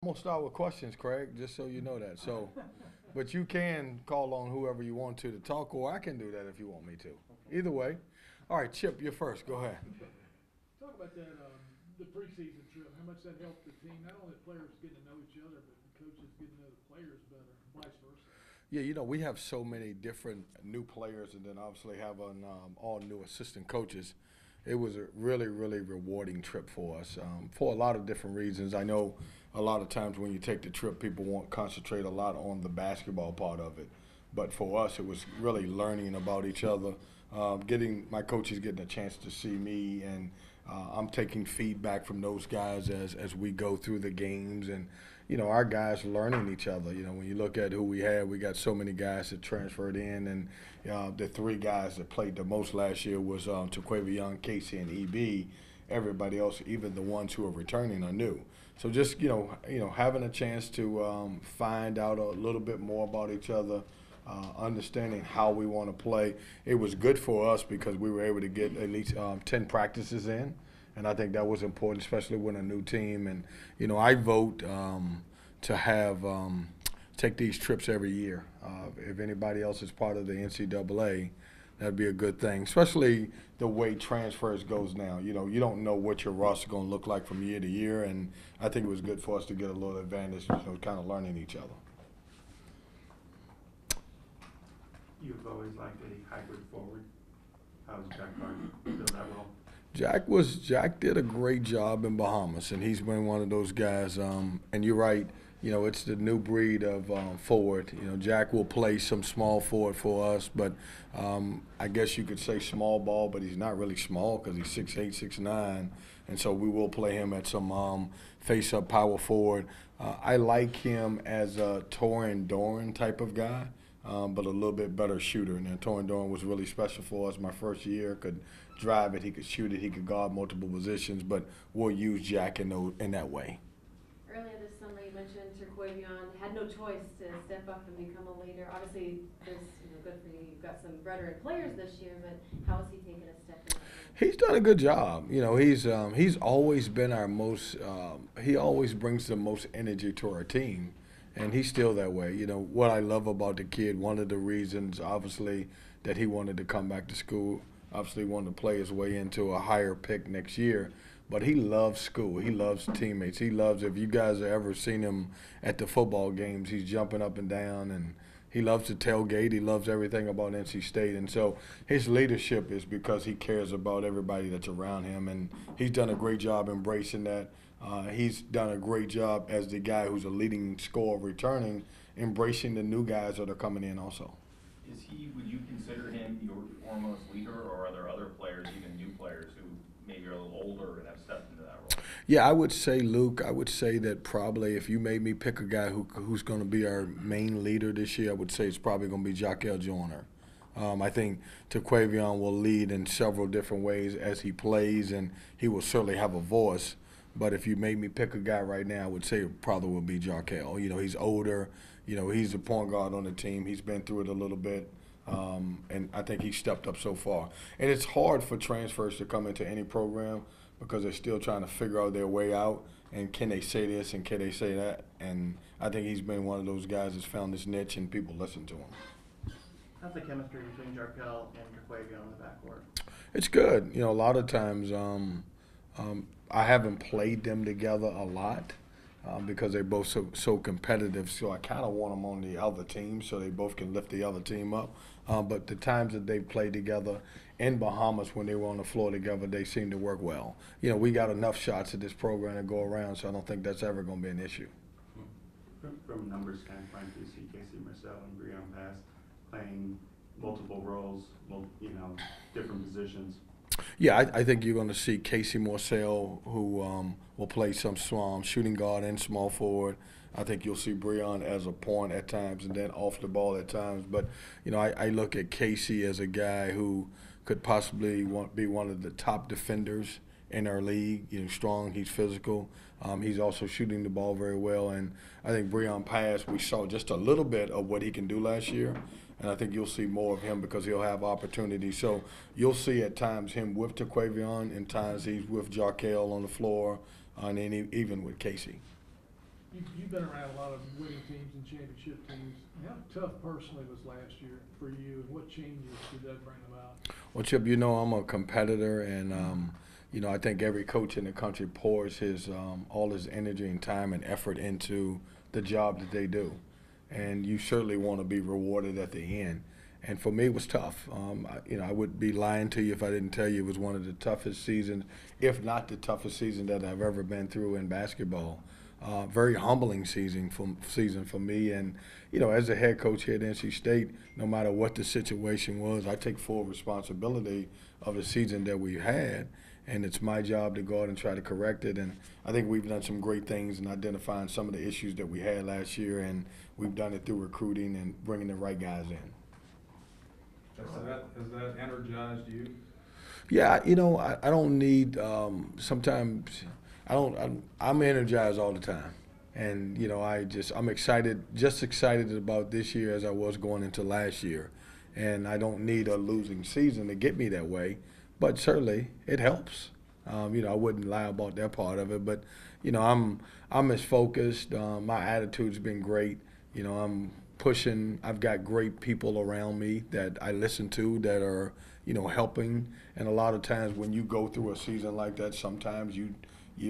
I'm gonna start with questions, Craig, just so you know that. So, but you can call on whoever you want to talk, or I can do that if you want me to. Either way. All right, Chip, you're first. Go ahead. Talk about that, the preseason trip, how much that helped the team, not only the players getting to know each other, but the coaches getting to know the players better, and vice versa. Yeah, we have so many different new players, and then obviously have all new assistant coaches. It was a really, really rewarding trip for us for a lot of different reasons. I know a lot of times when you take the trip, people won't concentrate a lot on the basketball part of it, but for us, it was really learning about each other, getting my coaches getting a chance to see me, and I'm taking feedback from those guys as we go through the games, and our guys learning each other. When you look at who we had, we got so many guys that transferred in, and the three guys that played the most last year was Young, Casey, and EB. Everybody else, even the ones who are returning, are new. So just having a chance to find out a little bit more about each other, understanding how we want to play. It was good for us because we were able to get at least 10 practices in, and I think that was important, especially with a new team. And I vote to have take these trips every year. If anybody else is part of the NCAA, that'd be a good thing, especially the way transfers goes now. You don't know what your roster is going to look like from year to year, and I think it was good for us to get a little advantage, kind of learning each other. You've always liked a hybrid forward. How's Jack Clark fill that role? Jack did a great job in Bahamas, and he's been one of those guys. And you're right, it's the new breed of forward. Jack will play some small forward for us, but I guess you could say small ball, but he's not really small because he's 6'8", 6'9", and so we will play him at some face-up power forward. I like him as a Torin Doran type of guy. But a little bit better shooter. And then Torin Doran was really special for us my first year. Could drive it, he could shoot it, he could guard multiple positions. But we'll use Jack in that way. Earlier this summer, you mentioned Terquavion had no choice to step up and become a leader. Obviously, this good for you. You've got some veteran players this year, but how has he taken a step in? He's done a good job. He's always been our most. He always brings the most energy to our team. And he's still that way. What I love about the kid, one of the reasons, obviously, that he wanted to come back to school, obviously wanted to play his way into a higher pick next year, but he loves school. He loves teammates. He loves, if you guys have ever seen him at the football games, he's jumping up and down, and he loves to tailgate. He loves everything about NC State. And so his leadership is because he cares about everybody that's around him, and he's done a great job embracing that. He's done a great job as the guy who's a leading scorer returning, embracing the new guys that are coming in also. Would you consider him your foremost leader, or are there other players, even new players, who maybe are a little older and have stepped into that role? Yeah, I would say, Luke, I would say that probably if you made me pick a guy who's going to be our main leader this year, I would say it's probably going to be Jaquel Joyner. I think Terquavion will lead in several different ways as he plays, and he will certainly have a voice. But if you made me pick a guy right now, I would say it probably would be Jaquel. He's older. He's the point guard on the team. He's been through it a little bit, and I think he's stepped up so far. And it's hard for transfers to come into any program because they're still trying to figure out their way out. And can they say this and can they say that? And I think he's been one of those guys that's found his niche and people listen to him. How's the chemistry between Jarkel and Terquavion on the backcourt? It's good. A lot of times I haven't played them together a lot because they're both so competitive. So I kind of want them on the other team so they both can lift the other team up. But the times that they've played together in Bahamas when they were on the floor together, they seem to work well. We got enough shots at this program to go around, so I don't think that's ever going to be an issue. From numbers standpoint, you see Casey Marcel and Breon Pass playing multiple roles, different positions. Yeah, I think you're going to see Casey Marcel, who will play some shooting guard and small forward. I think you'll see Breon as a point at times and then off the ball at times. But, I look at Casey as a guy who could possibly be one of the top defenders in our league. Strong, he's physical. He's also shooting the ball very well. And I think Breon Pass, we saw just a little bit of what he can do last year. And I think you'll see more of him because he'll have opportunities. So you'll see at times him with Terquavion, and times he's with Jarkel on the floor, and then even with Casey. You been around a lot of winning teams and championship teams. How tough personally was last year for you, and what changes did that bring about? Well, Chip, you know I'm a competitor, and you know I think every coach in the country pours his all his energy and time and effort into the job that they do, and you certainly want to be rewarded at the end. And for me, it was tough. You know, I would be lying to you if I didn't tell you it was one of the toughest seasons, if not the toughest season that I've ever been through in basketball. Very humbling season for me, and you know, as a head coach here at NC State, no matter what the situation was, I take full responsibility of the season that we had, and it's my job to go out and try to correct it. And I think we've done some great things in identifying some of the issues that we had last year, and we've done it through recruiting and bringing the right guys in. Has that energized you? Yeah, you know, I don't need. Sometimes I don't. I'm energized all the time, and you know, I'm excited, just excited about this year as I was going into last year, and I don't need a losing season to get me that way, but certainly it helps. You know, I wouldn't lie about that part of it, but you know, I'm as focused. My attitude's been great. You know, I'm pushing. I've got great people around me that I listen to that are, you know, helping. And a lot of times when you go through a season like that, sometimes you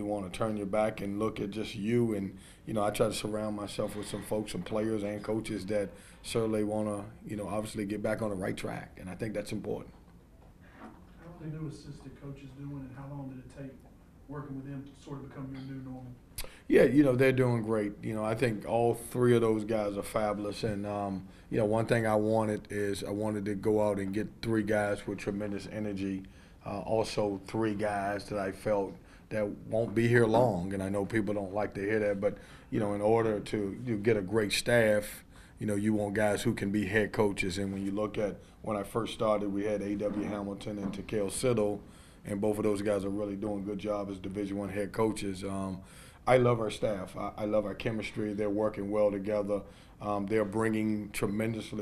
want to turn your back and look at just you. And, you know, I try to surround myself with some folks, some players and coaches that certainly want to, you know, obviously get back on the right track. And I think that's important. How are the new assistant coaches doing, and how long did it take working with them to sort of become your new normal? Yeah, you know, they're doing great. You know, I think all three of those guys are fabulous. And, you know, one thing I wanted to go out and get three guys with tremendous energy. Also three guys that I felt that won't be here long. And I know people don't like to hear that, but, you know, in order to get a great staff, you know, you want guys who can be head coaches. And when you look at when I first started, we had A.W. Hamilton and Takeo Siddle, and both of those guys are really doing a good job as Division I head coaches. I love our staff. I love our chemistry. They're working well together. They're bringing tremendous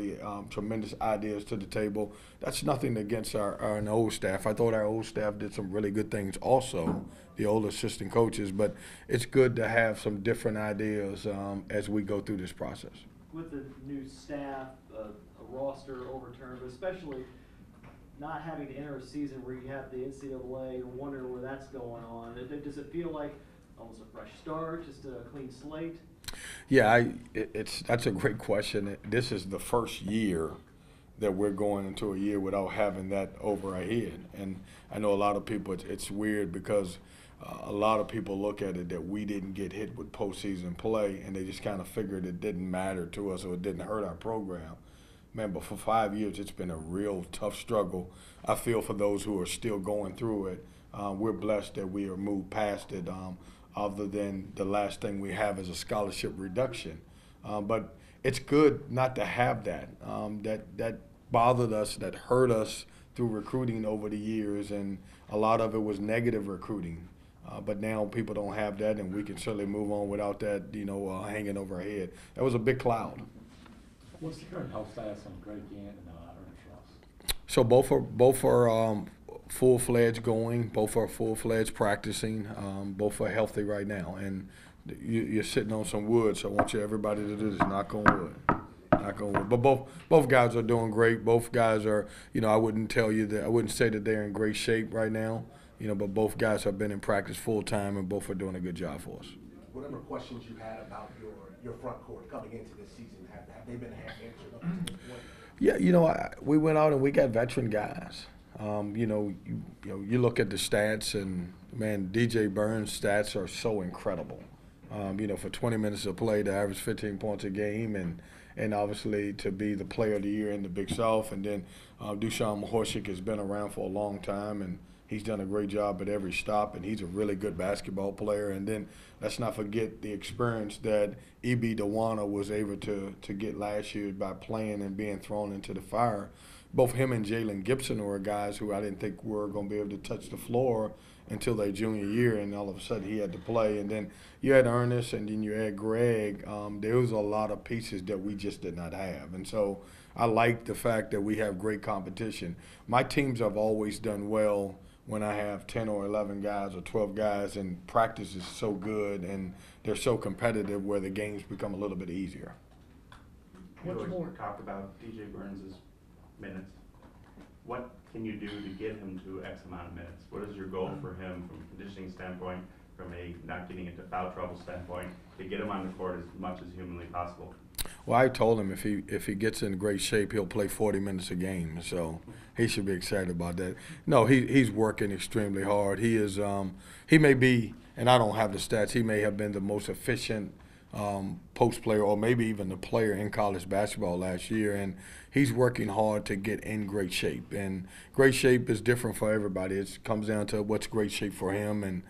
ideas to the table. That's nothing against our old staff. I thought our old staff did some really good things also, the old assistant coaches, but it's good to have some different ideas as we go through this process. With the new staff, a roster overturned, but especially not having to enter a season where you have the NCAA and wondering where that's going on, does it feel like almost a fresh start, just a clean slate? Yeah, that's a great question. This is the first year that we're going into a year without having that over our head. And I know a lot of people, it's weird because a lot of people look at it that we didn't get hit with postseason play, and they just kind of figured it didn't matter to us or it didn't hurt our program. Man, but for 5 years, it's been a real tough struggle. I feel for those who are still going through it. We're blessed that we are moved past it. Other than the last thing we have is a scholarship reduction. But it's good not to have that. That bothered us, that hurt us through recruiting over the years, and a lot of it was negative recruiting. But now people don't have that, and we can certainly move on without that, you know, hanging over our head. That was a big cloud. What's the current health status on Greg Gant and Ernest Ross? So both are full-fledged going. Both are full-fledged practicing. Both are healthy right now, and you're sitting on some wood. So I want everybody to do this. Knock on wood. Knock on wood. But both guys are doing great. Both guys are. You know, I wouldn't say that they're in great shape right now. You know, but both guys have been in practice full time, and both are doing a good job for us. Whatever questions you had about your front court coming into this season, have they been answered up to this point? Yeah, you know, we went out and we got veteran guys. You know, you look at the stats, and man, DJ Burns' stats are so incredible. You know, for 20 minutes of play to average 15 points a game, and obviously to be the player of the year in the Big South. And then Dusan Mahorchik has been around for a long time, and he's done a great job at every stop, and he's a really good basketball player. And then let's not forget the experience that E.B. Dewana was able to get last year by playing and being thrown into the fire. Both him and Jalen Gibson were guys who I didn't think were going to be able to touch the floor until their junior year, and all of a sudden he had to play. And then you had Ernest, and then you had Greg. There was a lot of pieces that we just did not have. And so I like the fact that we have great competition. My teams have always done well when I have 10 or 11 guys or 12 guys and practice is so good and they're so competitive where the games become a little bit easier. You What's always more? talk about DJ Burns' minutes. What can you do to get him to X amount of minutes? What is your goal for him from a conditioning standpoint, from a not getting into foul trouble standpoint, to get him on the court as much as humanly possible? Well, I told him if he gets in great shape, he'll play 40 minutes a game. So he should be excited about that. No, he's working extremely hard. He is he may be, and I don't have the stats. He may have been the most efficient post player, or maybe even the player in college basketball last year. And he's working hard to get in great shape. And great shape is different for everybody. It comes down to what's great shape for him. And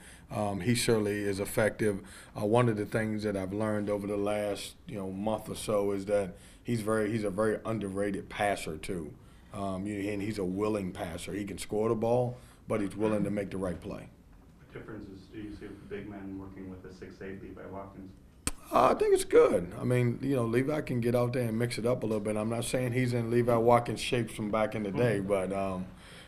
he certainly is effective. One of the things that I've learned over the last month or so is that he's a very underrated passer too, and he's a willing passer. He can score the ball, but he's willing to make the right play. What differences do you see with the big man working with a 6'8" Levi Watkins? I think it's good. I mean, Levi can get out there and mix it up a little bit. I'm not saying he's in Levi Watkins' shapes from back in the day, but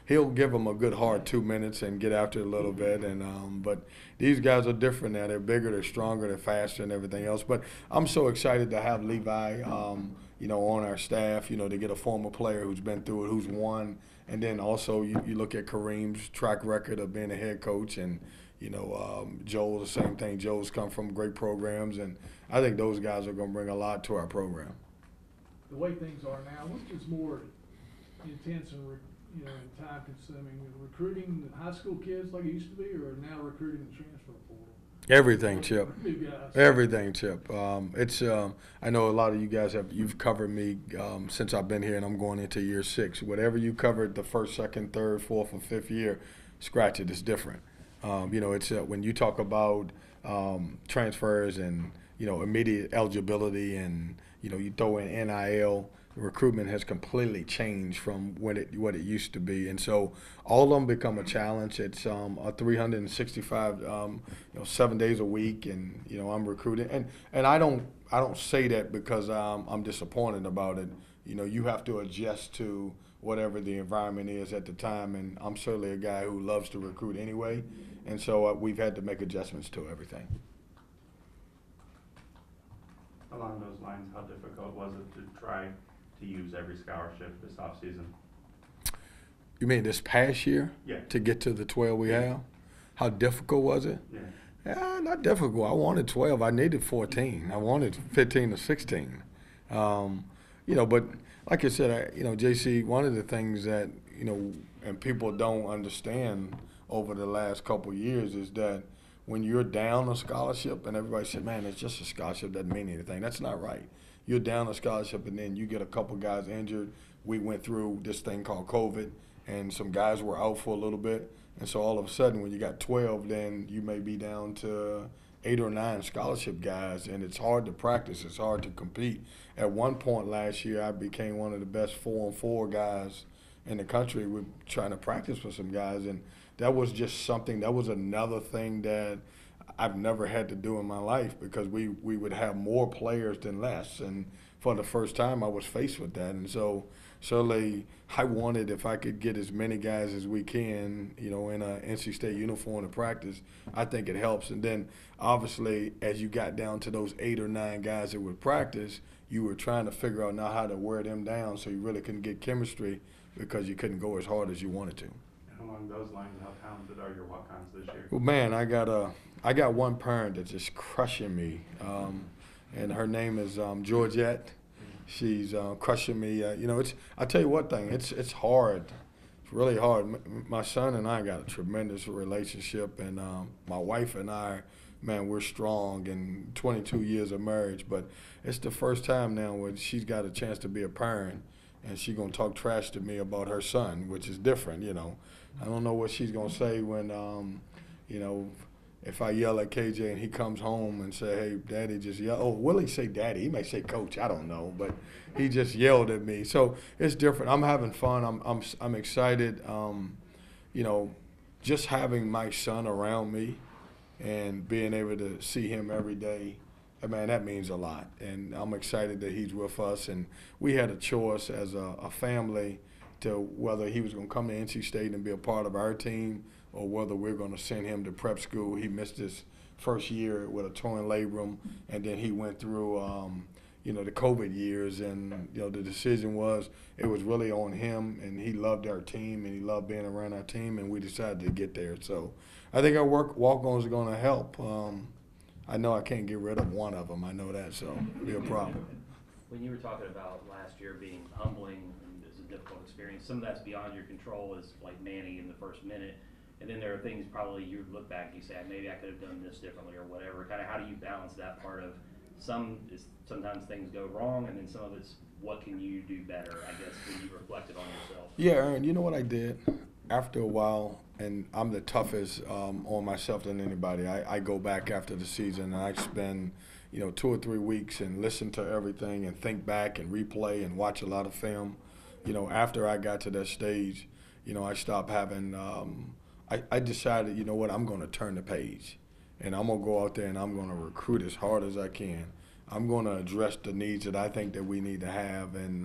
he'll give him a good hard 2 minutes and get after it a little bit. And but these guys are different now. They're bigger, they're stronger, they're faster, and everything else. But I'm so excited to have Levi, on our staff. To get a former player who's been through it, who's won, and then also you look at Kareem's track record of being a head coach, and Joel, the same thing. Joel's come from great programs, and I think those guys are going to bring a lot to our program. The way things are now, which is more intense and and time consuming, recruiting high school kids like it used to be, or now recruiting the transfer portal? Everything, Chip. New guys. Everything, Chip. It's I know a lot of you guys you've covered me since I've been here, and I'm going into year 6. Whatever you covered the first, second, third, fourth, or fifth year, scratch it. It's different. It's when you talk about transfers and immediate eligibility, and you throw in NIL. Recruitment has completely changed from what it used to be, and so all of them become a challenge. It's a 365 7 days a week, and I'm recruiting, and I don't say that because I'm disappointed about it. You have to adjust to whatever the environment is at the time, and I'm certainly a guy who loves to recruit anyway, and so we've had to make adjustments to everything. Along those lines, how difficult was it to try to use every scholarship this offseason? You mean this past year? Yeah. To get to the 12 we have? How difficult was it? Yeah. Yeah, not difficult. I wanted 12. I needed 14. I wanted 15 to 16. But like I said, JC, one of the things that, and people don't understand over the last couple of years is that when you're down a scholarship and everybody said, man, it's just a scholarship, doesn't mean anything. That's not right. You're down a scholarship and then you get a couple guys injured. We went through this thing called COVID, and some guys were out for a little bit. And so all of a sudden when you got 12, then you may be down to 8 or 9 scholarship guys, and it's hard to practice. It's hard to compete. At one point last year, I became one of the best 4-on-4 guys in the country. We're trying to practice with some guys, and that was just something. That was another thing that I've never had to do in my life, because we would have more players than less, and for the first time I was faced with that. And so certainly I wanted, if I could get as many guys as we can, in a NC State uniform to practice, I think it helps. And then obviously as you got down to those 8 or 9 guys that would practice, you were trying to figure out now how to wear them down so you really couldn't get chemistry because you couldn't go as hard as you wanted to. And along those lines, how talented are your walk-ons this year? Well, man, I got one parent that's just crushing me, and her name is Georgette. She's crushing me. I tell you what thing, it's hard. It's really hard. My son and I got a tremendous relationship, and my wife and I, man, we're strong in 22 years of marriage. But it's the first time now where she's got a chance to be a parent, and she's gonna talk trash to me about her son, which is different. I don't know what she's gonna say when if I yell at KJ and he comes home and say, hey, Daddy just yelled. Oh, will he say Daddy? He may say Coach. I don't know. But he just yelled at me. So it's different. I'm having fun. I'm excited. Just having my son around me and being able to see him every day, man, that means a lot. And I'm excited that he's with us. And we had a choice as a family to whether he was going to come to NC State and be a part of our team or whether we're going to send him to prep school. He missed his first year with a torn labrum, and then he went through, the COVID years, and, the decision was it was really on him, and he loved our team, and he loved being around our team, and we decided to get there. So I think our walk-ons are going to help. I know I can't get rid of one of them. I know that, so it'll be a problem. When you were talking about last year being humbling and it's a difficult experience, some of that's beyond your control, is like Manny in the first minute. And then there are things probably you look back and you say, maybe I could have done this differently or whatever. Kind of how do you balance that part of sometimes things go wrong, and then some of it's what can you do better, I guess, when you reflected on yourself? Yeah, Aaron, you know what I did? After a while, and I'm the toughest on myself than anybody, I go back after the season and I spend, 2 or 3 weeks and listen to everything and think back and replay and watch a lot of film. After I got to that stage, I stopped having, I decided, I'm going to turn the page. And I'm going to go out there and I'm going to recruit as hard as I can. I'm going to address the needs that I think that we need to have. And,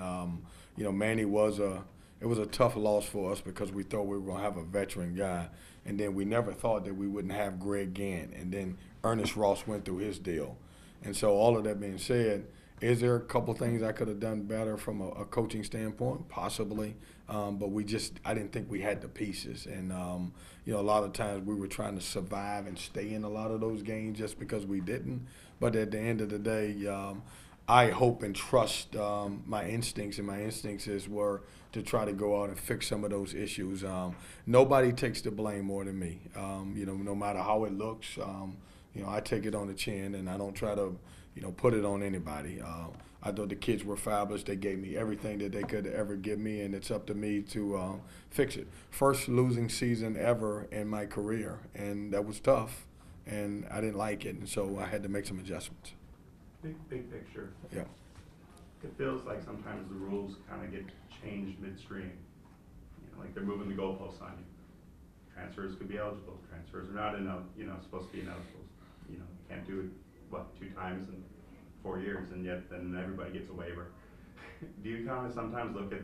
Manny it was a tough loss for us because we thought we were going to have a veteran guy. And then we never thought that we wouldn't have Greg Gant. And then Ernest Ross went through his deal. And so all of that being said, is there a couple things I could have done better from a coaching standpoint? Possibly. But I didn't think we had the pieces. And, a lot of times we were trying to survive and stay in a lot of those games just because we didn't. But at the end of the day, I hope and trust my instincts, and my instincts were to try to go out and fix some of those issues. Nobody takes the blame more than me. No matter how it looks, I take it on the chin, and I don't try to, put it on anybody. I thought the kids were fabulous. They gave me everything that they could ever give me, and it's up to me to fix it. First losing season ever in my career, and that was tough, and I didn't like it, and so I had to make some adjustments. Big picture. Yeah. It feels like sometimes the rules kind of get changed midstream. Like they're moving the goalposts on you. Transfers could be eligible. Transfers are not supposed to be ineligible. Can't do it, 2 times in 4 years, and yet then everybody gets a waiver. Do you kind of sometimes look at,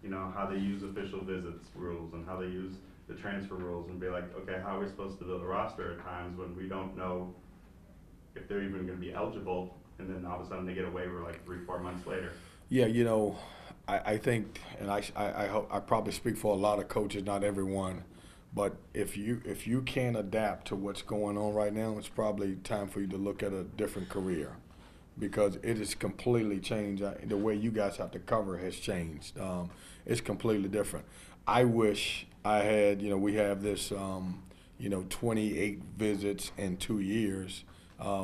how they use official visits rules and how they use the transfer rules and be like, okay, how are we supposed to build a roster at times when we don't know if they're even going to be eligible, and then all of a sudden they get a waiver like 3-4 months later? Yeah, I think, and I hope I probably speak for a lot of coaches, not everyone, but if you can't adapt to what's going on right now, it's probably time for you to look at a different career, because it has completely changed. The way you guys have to cover has changed. It's completely different. I wish I had, we have this, 28 visits in 2 years.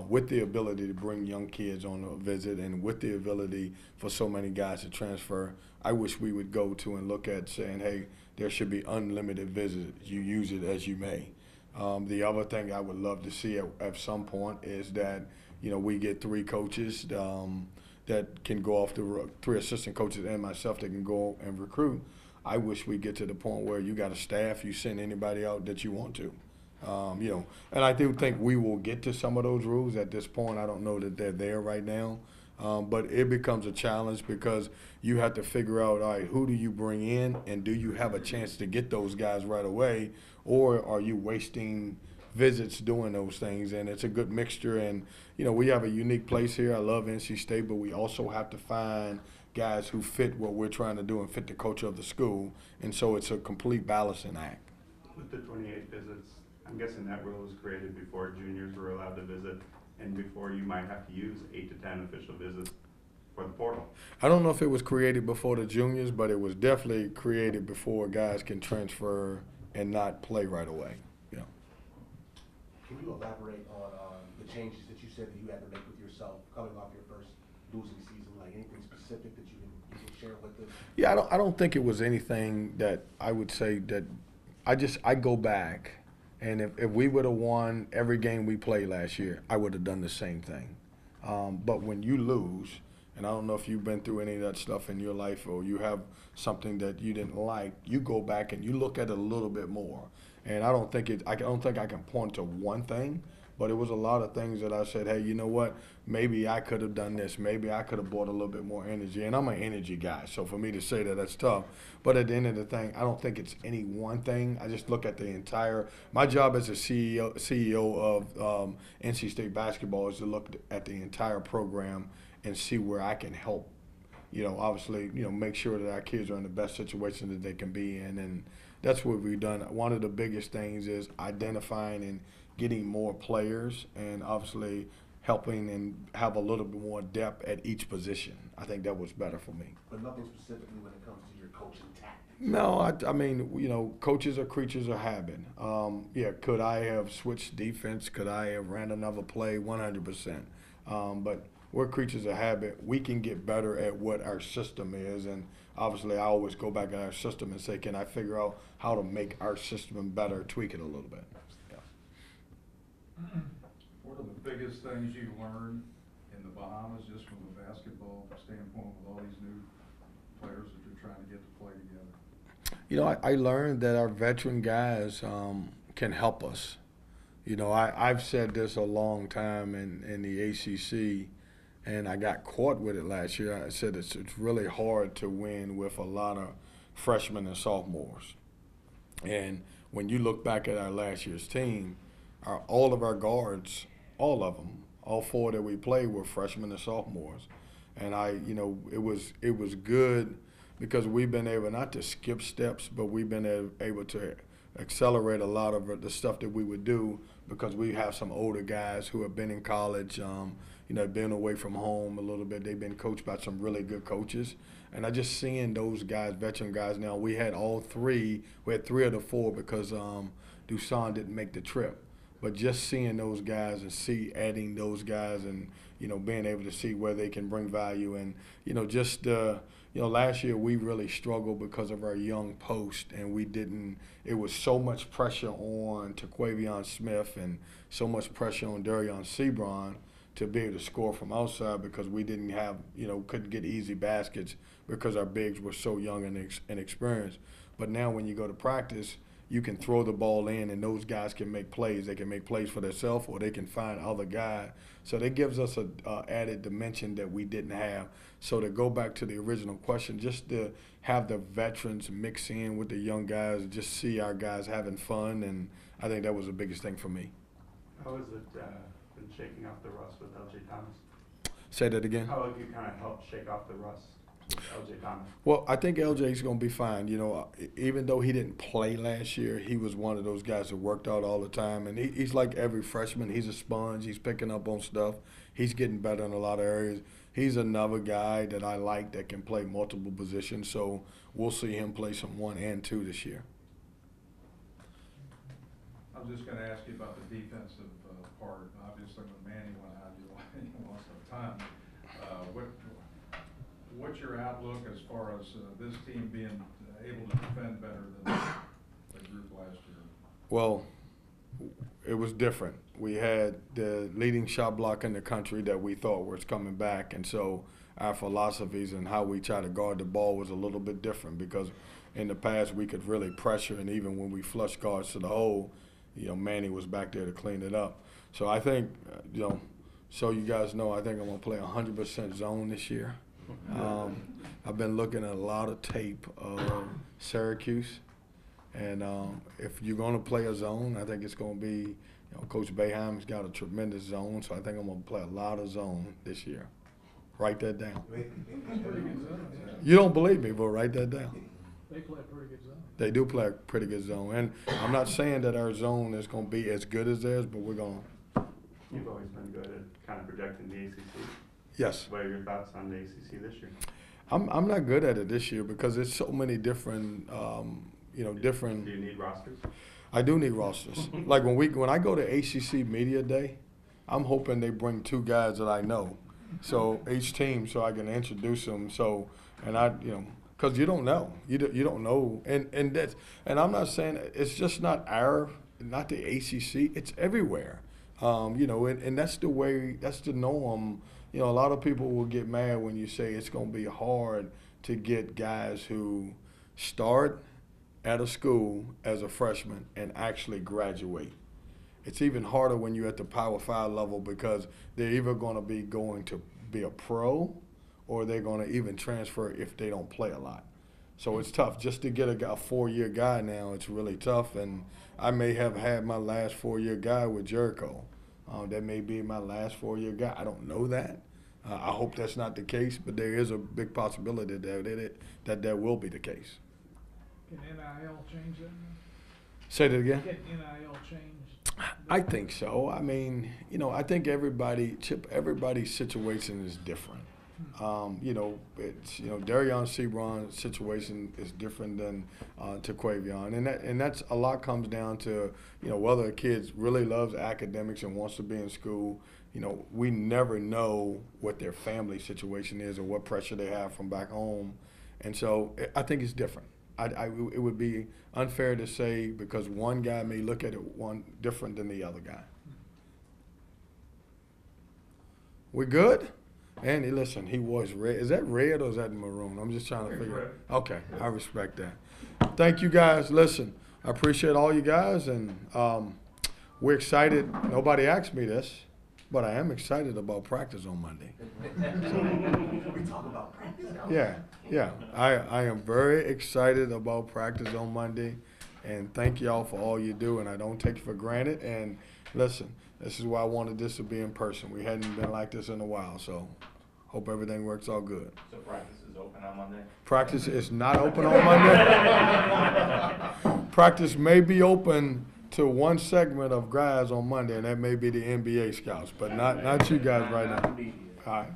With the ability to bring young kids on a visit, and with the ability for so many guys to transfer, I wish we would go to and look at saying, hey, there should be unlimited visits. You use it as you may. The other thing I would love to see at some point is that, we get 3 coaches that can go off the 3 assistant coaches and myself that can go and recruit. I wish we get to the point where you got a staff, you send anybody out that you want to. And I do think we will get to some of those rules at this point. I don't know that they're there right now. But it becomes a challenge because you have to figure out, all right, who do you bring in, and do you have a chance to get those guys right away, or are you wasting visits doing those things? And it's a good mixture. And, we have a unique place here. I love NC State, but we also have to find guys who fit what we're trying to do and fit the culture of the school. And so it's a complete balancing act. With the 28 visits, I'm guessing that rule was created before juniors were allowed to visit, and before you might have to use 8 to 10 official visits for the portal. I don't know if it was created before the juniors, but it was definitely created before guys can transfer and not play right away. Yeah. Can you elaborate on the changes that you said that you had to make with yourself coming off your first losing season? Like anything specific that you can share with us? Yeah, I don't think it was anything that I would say that I go back. And if we would have won every game we played last year, I would have done the same thing. But when you lose, and I don't know if you've been through any of that stuff in your life, or you have something that you didn't like, you go back and you look at it a little bit more. And I don't think I can point to one thing, But it was a lot of things that I said, hey, you know what? Maybe I could have done this. Maybe I could have brought a little bit more energy. And I'm an energy guy, so for me to say that, that's tough. But at the end of the thing, I don't think it's any one thing. I just look at the entire. My job as a CEO of NC State basketball is to look at the entire program and see where I can help. Obviously, make sure that our kids are in the best situation that they can be in, and that's what we've done. One of the biggest things is identifying and getting more players, and obviously helping and have a little bit more depth at each position. I think that was better for me. But nothing specifically when it comes to your coaching tactics. No, I mean, coaches are creatures of habit. Yeah, could I have switched defense? Could I have ran another play? 100%. But we're creatures of habit. We can get better at what our system is, and obviously I always go back at our system and say, can I figure out how to make our system better, tweak it a little bit. Yeah. What are the biggest things you learned in the Bahamas, just from a basketball standpoint, with all these new players that you're trying to get to play together? I learned that our veteran guys can help us. I've said this a long time in the ACC, and I got caught with it last year. I said it's really hard to win with a lot of freshmen and sophomores. And when you look back at our last year's team, all of our guards, all of them, all four that we played were freshmen and sophomores. And it was good because we've been able not to skip steps, but we've been able to accelerate a lot of the stuff that we would do because we have some older guys who have been in college, been away from home a little bit. They've been coached by some really good coaches. And I just seeing those guys, veteran guys now, we had three of the four because Dusan didn't make the trip. But just seeing those guys and adding those guys and, being able to see where they can bring value. And, last year we really struggled because of our young post, and it was so much pressure on Taquavion Smith and so much pressure on Darion Sebron to be able to score from outside because we didn't have, couldn't get easy baskets because our bigs were so young and inexperienced. But now when you go to practice, you can throw the ball in and those guys can make plays. They can make plays for themselves or they can find other guys. So that gives us an added dimension that we didn't have. So to go back to the original question, just to have the veterans mix in with the young guys, just see our guys having fun, and I think that was the biggest thing for me. How has it been shaking off the rust with LJ Thomas? Say that again? How have you kind of helped shake off the rust with LJ Thomas? Well, I think LJ's going to be fine. Even though he didn't play last year, he was one of those guys that worked out all the time. And he's like every freshman. He's a sponge. He's picking up on stuff. He's getting better in a lot of areas. He's another guy that I like that can play multiple positions. So we'll see him play some 1 and 2 this year. I'm just going to ask you about the defensive part. Obviously, when Manny went out, you lost some time. What's your outlook as far as this team being able to defend better than the group last year? Well, it was different. We had the leading shot block in the country that we thought was coming back, and so our philosophies and how we try to guard the ball was a little bit different because in the past we could really pressure, and even when we flush guards to the hole, Manny was back there to clean it up. So I think, so you guys know, I think I'm going to play 100% zone this year. I've been looking at a lot of tape of Syracuse, and if you're going to play a zone, I think it's going to be, Coach Boeheim's got a tremendous zone, so I think I'm going to play a lot of zone this year. Write that down. You don't believe me, but write that down. They play a pretty good zone. They do play a pretty good zone, and I'm not saying that our zone is going to be as good as theirs, but we're going to. You've always been good at kind of projecting the ACC. Yes. What are your thoughts on the ACC this year? I'm not good at it this year because it's so many different, different. Do you need rosters? I do need rosters. Like when I go to ACC Media Day, I'm hoping they bring 2 guys that I know, so each team, so I can introduce them. So, and because you don't know, you don't know, and that's, and I'm not saying it's just not the ACC. It's everywhere, and that's the way, that's the norm. A lot of people will get mad when you say it's going to be hard to get guys who start at a school as a freshman and actually graduate. It's even harder when you're at the Power 5 level because they're either going to be going to be a pro or they're going to even transfer if they don't play a lot. So it's tough. Just to get a 4-year guy now, it's really tough. And I may have had my last 4-year guy with Jericho. That may be my last 4-year guy. I don't know that. I hope that's not the case, but there is a big possibility that will be the case. Can NIL change that? Say that again? Get NIL changed? I think so. I mean, I think everybody's situation is different. Darion Sebron's situation is different than Taquavion, and that's a lot comes down to whether a kid really loves academics and wants to be in school. We never know what their family situation is or what pressure they have from back home, and so I think it's different. It would be unfair to say because one guy may look at it one different than the other guy. We good? Andy, listen, he was red. Is that red or is that maroon? I'm just trying to figure out. Okay, I respect that. Thank you guys. Listen, I appreciate all you guys, and we're excited. Nobody asked me this, but I am excited about practice on Monday. We talk about practice. Yeah. I am very excited about practice on Monday, and thank y'all for all you do, and I don't take it for granted. And listen, this is why I wanted this to be in person. We hadn't been like this in a while, so hope everything works all good. So practice is open on Monday? Practice is not open on Monday. Practice may be open to one segment of guys on Monday, and that may be the NBA scouts, but not you guys right now. All right.